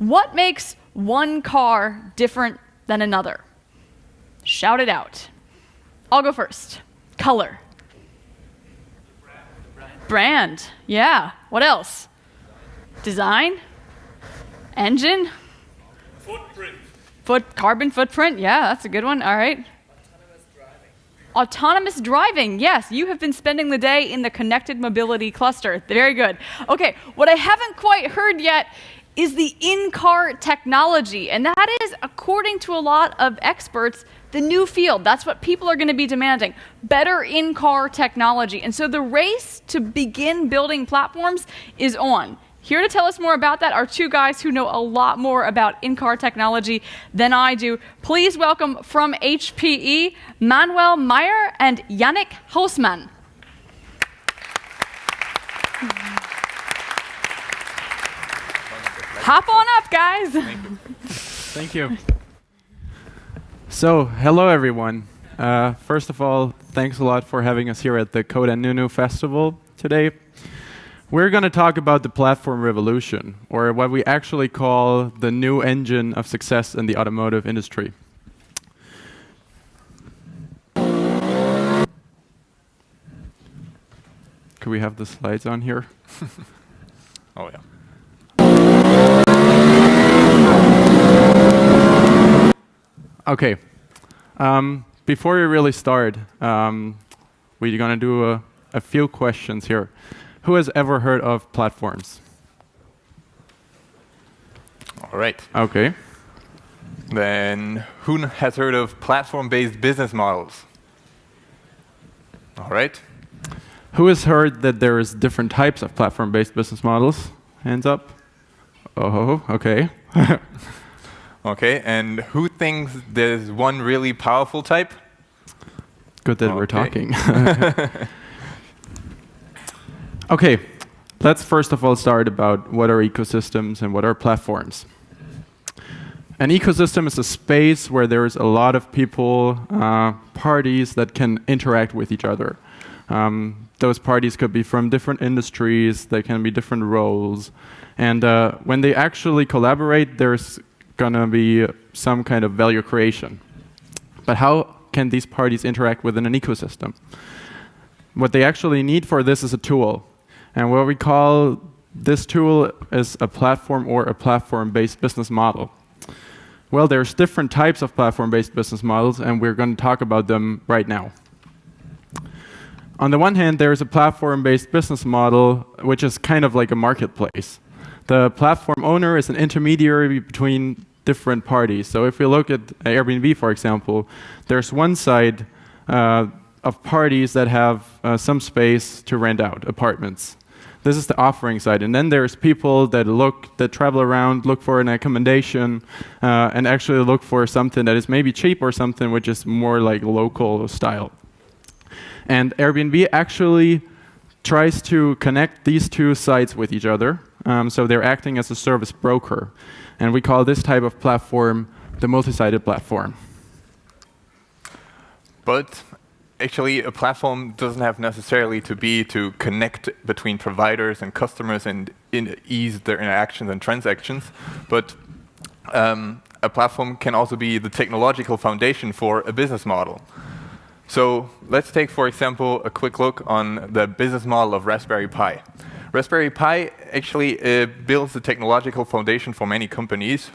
What makes one car different than another? Shout it out. I'll go first. Color. Brand. Yeah. What else? Design. Engine. Footprint. Carbon footprint. Yeah, that's a good one. All right. Autonomous driving, yes, you have been spending the day in the connected mobility cluster. Very good. Okay, what I haven't quite heard yet is the in-car technology, and that is, according to a lot of experts, the new field. That's what people are going to be demanding, better in-car technology. And so the race to begin building platforms is on. Here to tell us more about that are two guys who know a lot more about in-car technology than I do. Please welcome from HPE, Manuel Meyer and Yannick Hausmann. Hop on up, guys. Thank you. So, hello everyone. First of all, thanks a lot for having us here at the Code and Nunu Festival today. We're going to talk about the platform revolution, or what we actually call the new engine of success in the automotive industry. Could we have the slides on here? Oh, yeah. Okay. Before we really start, we're going to do a few questions here. Who has ever heard of platforms? All right. Okay. Then who has heard of platform-based business models? All right. Who has heard that there is different types of platform-based business models? Hands up. Oh, okay. Okay, and who thinks there's one really powerful type? Good that we're talking. Okay, let's first of all start about what are ecosystems and what are platforms. An ecosystem is a space where there's a lot of people, parties that can interact with each other. Those parties could be from different industries, they can be different roles, and when they actually collaborate, there's gonna be some kind of value creation. But how can these parties interact within an ecosystem? What they actually need for this is a tool. And what we call this tool is a platform or a platform-based business model. Well, there's different types of platform-based business models, and we're going to talk about them right now. On the one hand, there's a platform-based business model, which is kind of like a marketplace. The platform owner is an intermediary between different parties. So if we look at Airbnb, for example, there's one side of parties that have some space to rent out apartments. This is the offering side, and then there's people that travel around, look for an accommodation, and actually look for something that is maybe cheap or something which is more like local style. And Airbnb actually tries to connect these two sides with each other, so they're acting as a service broker, and we call this type of platform the multi-sided platform. But actually, a platform doesn't have necessarily to be to connect between providers and customers and ease their interactions and transactions. But a platform can also be the technological foundation for a business model. So let's take, for example, a quick look on the business model of Raspberry Pi. Raspberry Pi actually builds the technological foundation for many companies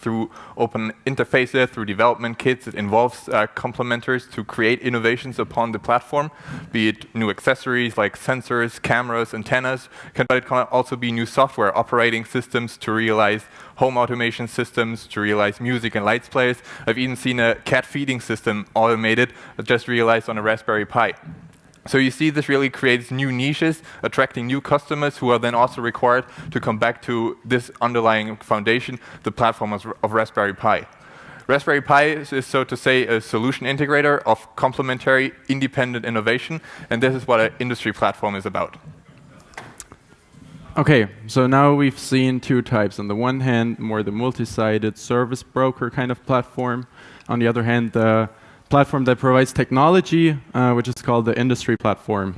through open interfaces, through development kits. It involves complementers to create innovations upon the platform, be it new accessories like sensors, cameras, antennas, but it can also be new software operating systems to realize home automation systems, to realize music and lights players. I've even seen a cat feeding system automated, just realized on a Raspberry Pi. So you see this really creates new niches, attracting new customers who are then also required to come back to this underlying foundation, the platform of Raspberry Pi. Raspberry Pi is, so to say, a solution integrator of complementary independent innovation, and this is what an industry platform is about. Okay, so now we've seen two types. On the one hand, more the multi-sided service broker kind of platform. On the other hand, the platform that provides technology, which is called the industry platform.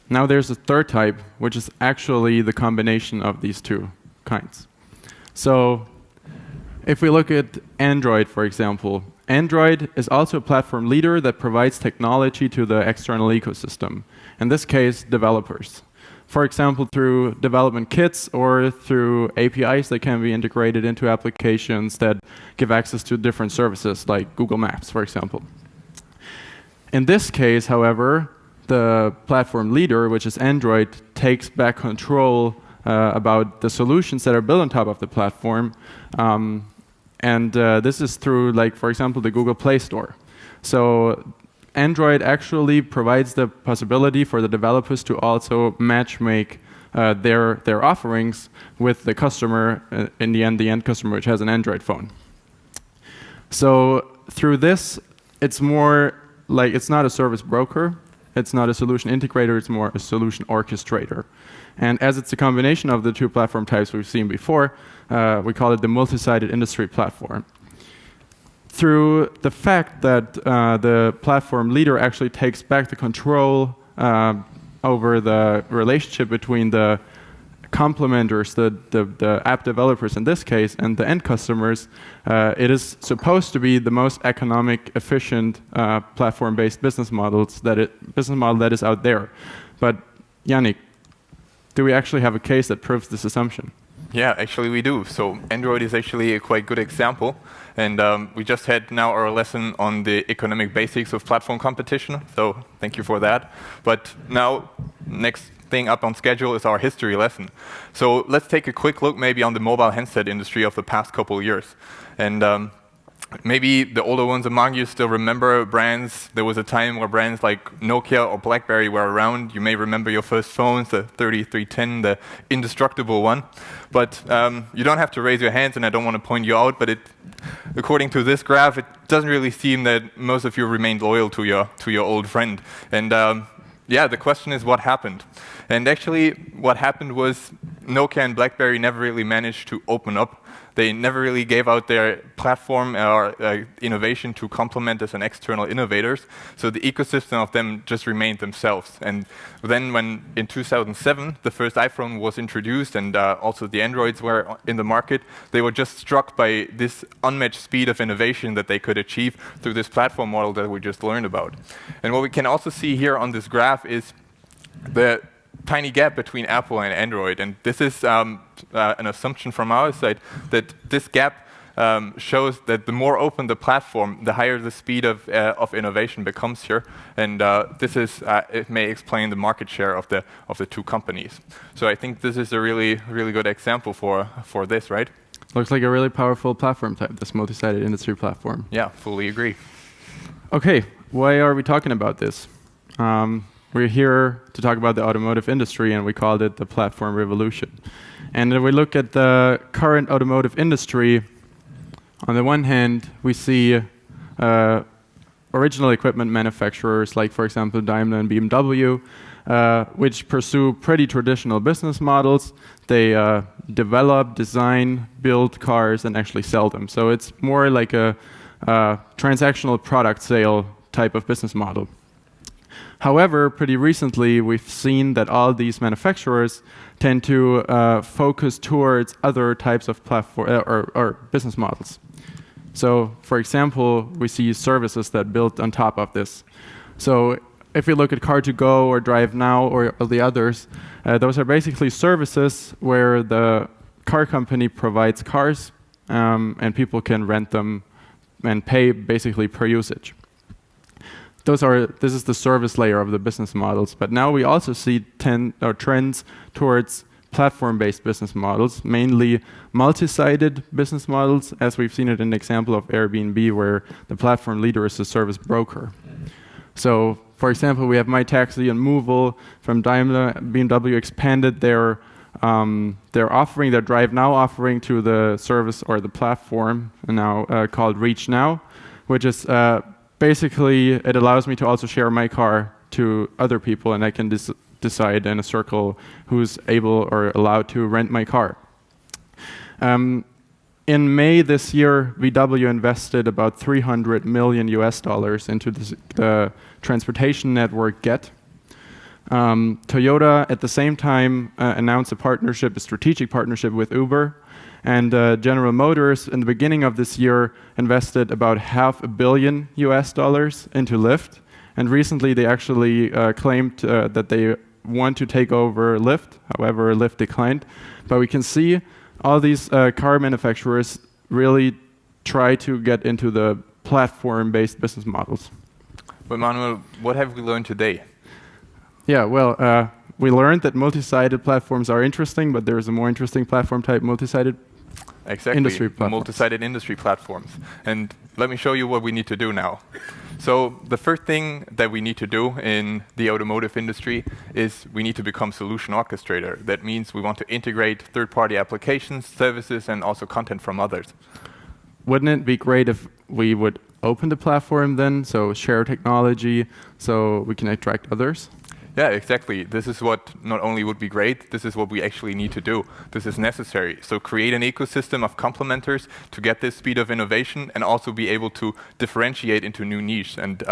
Now there's a third type, which is actually the combination of these two kinds. So if we look at Android, for example, Android is also a platform leader that provides technology to the external ecosystem. In this case, developers. For example, through development kits or through APIs that can be integrated into applications that give access to different services, like Google Maps, for example. In this case, however, the platform leader, which is Android, takes back control about the solutions that are built on top of the platform. This is through, like, for example, the Google Play Store. So Android actually provides the possibility for the developers to also matchmake their offerings with the customer, in the end customer, which has an Android phone. So through this, it's more like it's not a service broker, it's not a solution integrator, it's more a solution orchestrator. And as it's a combination of the two platform types we've seen before, we call it the multi-sided industry platform. Through the fact that the platform leader actually takes back the control over the relationship between the complementers, the app developers in this case, and the end customers, it is supposed to be the most economic, efficient platform-based business model that is out there. But Yannick, do we actually have a case that proves this assumption? Yeah, actually we do. So Android is actually a quite good example. And we just had now our lesson on the economic basics of platform competition. So thank you for that. But now, next thing up on schedule is our history lesson. So let's take a quick look maybe on the mobile handset industry of the past couple of years. And maybe the older ones among you still remember brands. There was a time where brands like Nokia or BlackBerry were around. You may remember your first phones, the 3310, the indestructible one. But you don't have to raise your hands, and I don't want to point you out, but according to this graph, it doesn't really seem that most of you remained loyal to your old friend. And yeah, the question is what happened? And actually, what happened was Nokia and BlackBerry never really managed to open up. They never really gave out their platform or innovation to complement as an external innovators. So the ecosystem of them just remained themselves. And then when in 2007, the first iPhone was introduced and also the Androids were in the market, they were just struck by this unmatched speed of innovation that they could achieve through this platform model that we just learned about. And what we can also see here on this graph is the tiny gap between Apple and Android. And this is an assumption from our side that this gap shows that the more open the platform, the higher the speed of innovation becomes here. And it may explain the market share of the two companies. So I think this is a really good example for this, right? Looks like a really powerful platform type, this multi-sided industry platform. Yeah, fully agree. Okay, why are we talking about this? We're here to talk about the automotive industry, and we called it the platform revolution. And if we look at the current automotive industry, on the one hand, we see original equipment manufacturers like, for example, Daimler and BMW, which pursue pretty traditional business models. They develop, design, build cars, and actually sell them. So it's more like a transactional product sale type of business model. However, pretty recently, we've seen that all these manufacturers tend to focus towards other types of platform or business models. So, for example, we see services that build on top of this. So, if we look at Car2Go or Drive Now or the others, those are basically services where the car company provides cars and people can rent them and pay basically per usage. This is the service layer of the business models. But now we also see trends towards platform-based business models, mainly multi-sided business models, as we've seen it in the example of Airbnb, where the platform leader is a service broker. So, for example, we have MyTaxi and Movil from Daimler. BMW expanded their offering, their Drive Now offering, to the service or the platform now called Reach Now, which is basically, it allows me to also share my car to other people, and I can decide in a circle who's able or allowed to rent my car. In May this year, VW invested about $300 million into the transportation network Get. Toyota, at the same time, announced a strategic partnership with Uber. And General Motors, in the beginning of this year, invested about $500 million into Lyft. And recently, they actually claimed that they want to take over Lyft. However, Lyft declined. But we can see all these car manufacturers really try to get into the platform-based business models. But Manuel, what have we learned today? Yeah, well, we learned that multi-sided platforms are interesting, but there is a more interesting platform type, multi-sided industry platforms. Multi-sided industry platforms. And let me show you what we need to do now. So the first thing that we need to do in the automotive industry is we need to become solution orchestrator. That means we want to integrate third-party applications, services, and also content from others. Wouldn't it be great if we would open the platform then, so share technology, so we can attract others? Yeah, exactly. This is what not only would be great, this is what we actually need to do. This is necessary. So create an ecosystem of complementers to get this speed of innovation and also be able to differentiate into new niches. And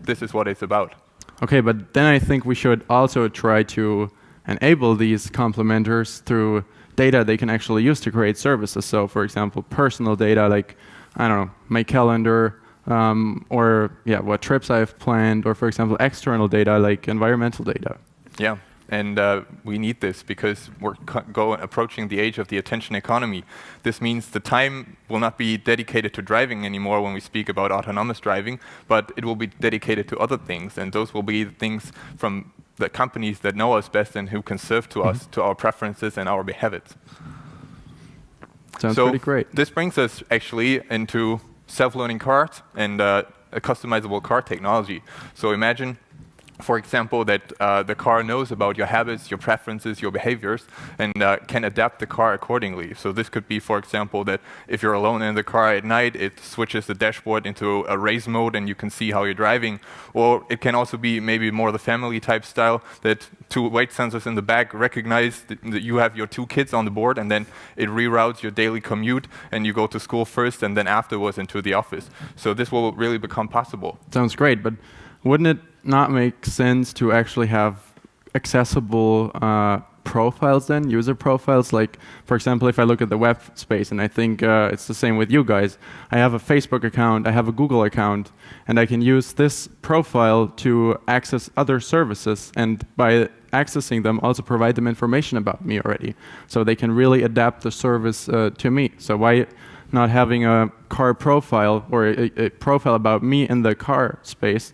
this is what it's about. Okay, but then I think we should also try to enable these complementers through data they can actually use to create services. So for example, personal data like, I don't know, my calendar, or what trips I've planned, or for example, external data like environmental data. Yeah, and we need this because we're approaching the age of the attention economy. This means the time will not be dedicated to driving anymore when we speak about autonomous driving, but it will be dedicated to other things, and those will be the things from the companies that know us best and who can serve to us, to our preferences and our habits. Sounds pretty great. This brings us actually into self-learning cars and a customizable car technology. So imagine, for example, that the car knows about your habits, your preferences, your behaviors, and can adapt the car accordingly. So this could be, for example, that if you're alone in the car at night, it switches the dashboard into a race mode and you can see how you're driving. Or it can also be maybe more the family type style, that two weight sensors in the back recognize that you have your two kids on the board, and then it reroutes your daily commute and you go to school first and then afterwards into the office. So this will really become possible. Sounds great, but wouldn't it not make sense to actually have accessible profiles then, user profiles? Like, for example, if I look at the web space, and I think it's the same with you guys, I have a Facebook account, I have a Google account, and I can use this profile to access other services, and by accessing them, also provide them information about me already. So they can really adapt the service to me. So why not having a car profile or a profile about me in the car space?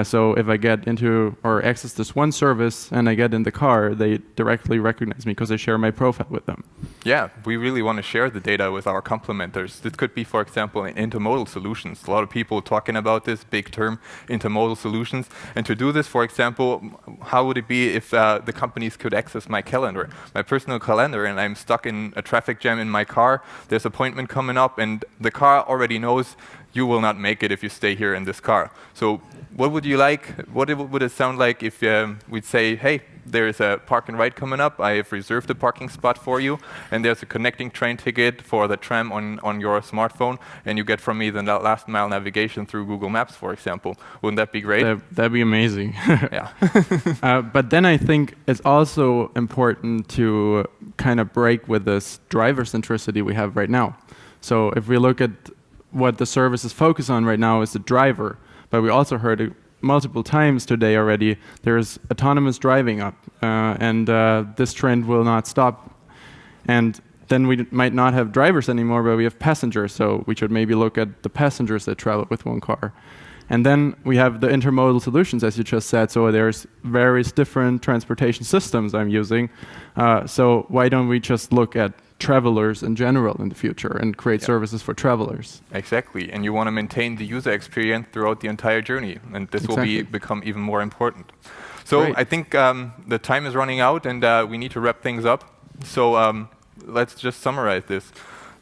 So if I get into or access this one service and I get in the car, they directly recognize me because I share my profile with them. Yeah, we really want to share the data with our complementers. This could be, for example, in intermodal solutions. A lot of people talking about this big term, intermodal solutions. And to do this, for example, how would it be if the companies could access my calendar, my personal calendar, and I'm stuck in a traffic jam in my car, there's an appointment coming up, and the car already knows you will not make it if you stay here in this car. So what would you like? What would it sound like if we'd say, hey, there's a park and ride coming up, I have reserved a parking spot for you, and there's a connecting train ticket for the tram on your smartphone, and you get from me the last mile navigation through Google Maps, for example. Wouldn't that be great? That'd be amazing. Yeah. But then I think it's also important to kind of break with this driver centricity we have right now. So if we look at what the services focus on right now is the driver, but we also heard it multiple times today already, there's autonomous driving up, and this trend will not stop. And then we might not have drivers anymore, but we have passengers, so we should maybe look at the passengers that travel with one car. And then we have the intermodal solutions, as you just said, so there's various different transportation systems I'm using. So why don't we just look at travelers in general in the future and create services for travelers? Exactly, and you want to maintain the user experience throughout the entire journey, and this will become even more important. So Great. I think the time is running out, and we need to wrap things up. So let's just summarize this.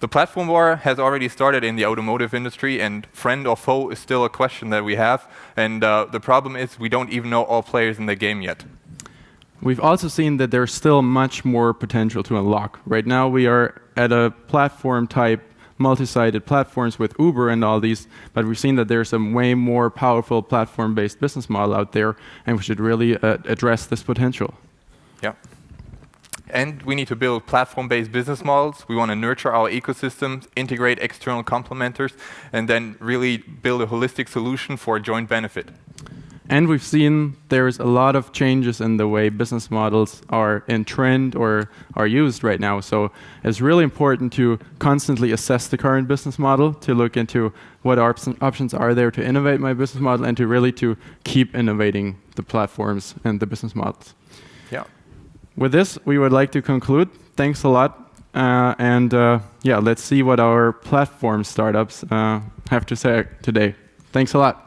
The platform war has already started in the automotive industry, and friend or foe is still a question that we have. And the problem is we don't even know all players in the game yet. We've also seen that there's still much more potential to unlock. Right now we are at a platform type multi-sided platforms with Uber and all these, but we've seen that there's a way more powerful platform-based business model out there, and we should really address this potential. Yeah. And we need to build platform-based business models. We want to nurture our ecosystems, integrate external complementers, and then really build a holistic solution for joint benefit. And we've seen there's a lot of changes in the way business models are in trend or are used right now. So it's really important to constantly assess the current business model, to look into what options are there to innovate my business model, and to really to keep innovating the platforms and the business models. Yeah. With this, we would like to conclude. Thanks a lot. Yeah, let's see what our platform startups have to say today. Thanks a lot.